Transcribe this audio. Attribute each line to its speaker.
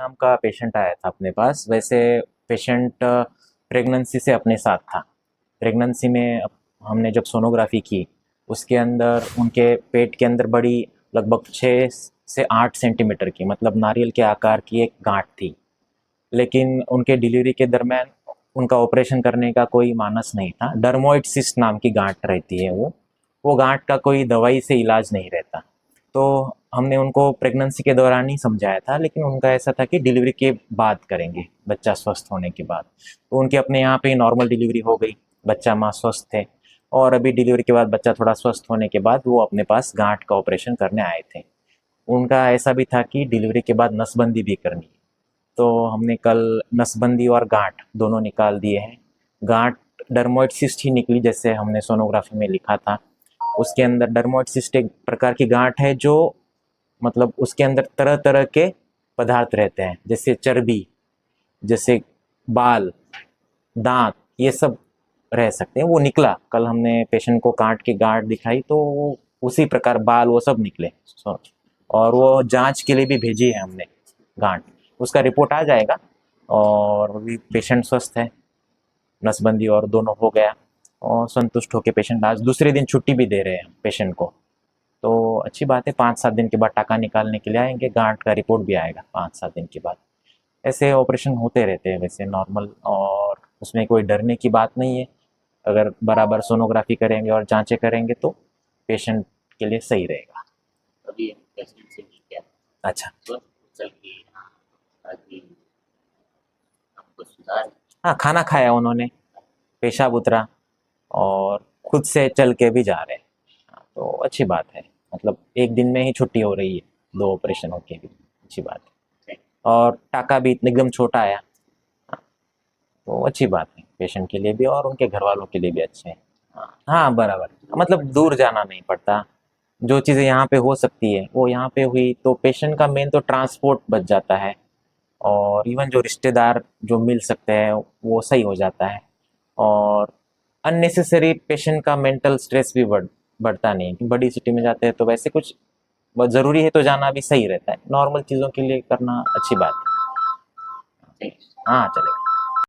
Speaker 1: नाम का पेशेंट आया था अपने पास। वैसे पेशेंट प्रेगनेंसी से अपने साथ था। प्रेगनेंसी में हमने जब सोनोग्राफी की, उसके अंदर उनके पेट के अंदर बड़ी लगभग 6 से 8 सेंटीमीटर की, मतलब नारियल के आकार की एक गांठ थी। लेकिन उनके डिलीवरी के दरमियान उनका ऑपरेशन करने का कोई मानस नहीं था। डर्मोइड सिस्ट नाम की गांठ रहती है वो गांठ का कोई दवाई से इलाज नहीं रहता। तो हमने उनको प्रेगनेंसी के दौरान ही समझाया था, लेकिन उनका ऐसा था कि डिलीवरी के बाद करेंगे, बच्चा स्वस्थ होने के बाद। तो उनके अपने यहाँ पे ही नॉर्मल डिलीवरी हो गई, बच्चा माँ स्वस्थ थे। और अभी डिलीवरी के बाद बच्चा थोड़ा स्वस्थ होने के बाद वो अपने पास गांठ का ऑपरेशन करने आए थे। उनका ऐसा भी था कि डिलीवरी के बाद नसबंदी भी करनी है। तो हमने कल नसबंदी और गांठ दोनों निकाल दिए हैं। गांठ डर्मोइड सिस्ट ही निकली, जैसे हमने सोनोग्राफी में लिखा था। उसके अंदर डर्मोइड सिस्ट एक प्रकार की गांठ है जो, मतलब उसके अंदर तरह तरह के पदार्थ रहते हैं, जैसे चर्बी, जैसे बाल, दांत, ये सब रह सकते हैं। वो निकला, कल हमने पेशेंट को काट के गांठ दिखाई तो वो उसी प्रकार बाल वो सब निकले। और वो जांच के लिए भी भेजी है हमने गांठ, उसका रिपोर्ट आ जाएगा। और अभी पेशेंट स्वस्थ है, नसबंदी और दोनों हो गया, और संतुष्ट होकर पेशेंट आज दूसरे दिन छुट्टी भी दे रहे हैं पेशेंट को। तो अच्छी बात है, 5-7 दिन के बाद टाका निकालने के लिए आएंगे, गांठ का रिपोर्ट भी आएगा 5-7 दिन के बाद। ऐसे ऑपरेशन होते रहते हैं वैसे नॉर्मल, और उसमें कोई डरने की बात नहीं है। अगर बराबर सोनोग्राफी करेंगे और जांचें करेंगे तो पेशेंट के लिए सही रहेगा।
Speaker 2: अभी पेशेंट से नहीं किया।
Speaker 1: अच्छा,
Speaker 2: तो चल के ताकि हमको सुधार।
Speaker 1: हाँ, खाना खाया उन्होंने, पेशाब उतरा, और खुद से चल के भी जा रहे हैं। हाँ, तो अच्छी बात है। मतलब एक दिन में ही छुट्टी हो रही है, 2 ऑपरेशन होके भी, अच्छी बात है। और टाका भी एकदम छोटा आया। हाँ, तो अच्छी बात है पेशेंट के लिए भी और उनके घर वालों के लिए भी अच्छे हैं। हाँ हाँ, बराबर, मतलब दूर जाना नहीं पड़ता। जो चीज़ें यहाँ पे हो सकती है वो यहाँ पे हुई, तो पेशेंट का मेन तो ट्रांसपोर्ट बच जाता है। और इवन जो रिश्तेदार जो मिल सकते हैं वो सही हो जाता है। और अननेसेसरी पेशेंट का मेंटल स्ट्रेस भी बढ़ता नहीं है। बड़ी सिटी में जाते हैं तो वैसे कुछ बहुत ज़रूरी है तो जाना भी सही रहता है। नॉर्मल चीज़ों के लिए करना अच्छी बात है। हाँ, चलेगा।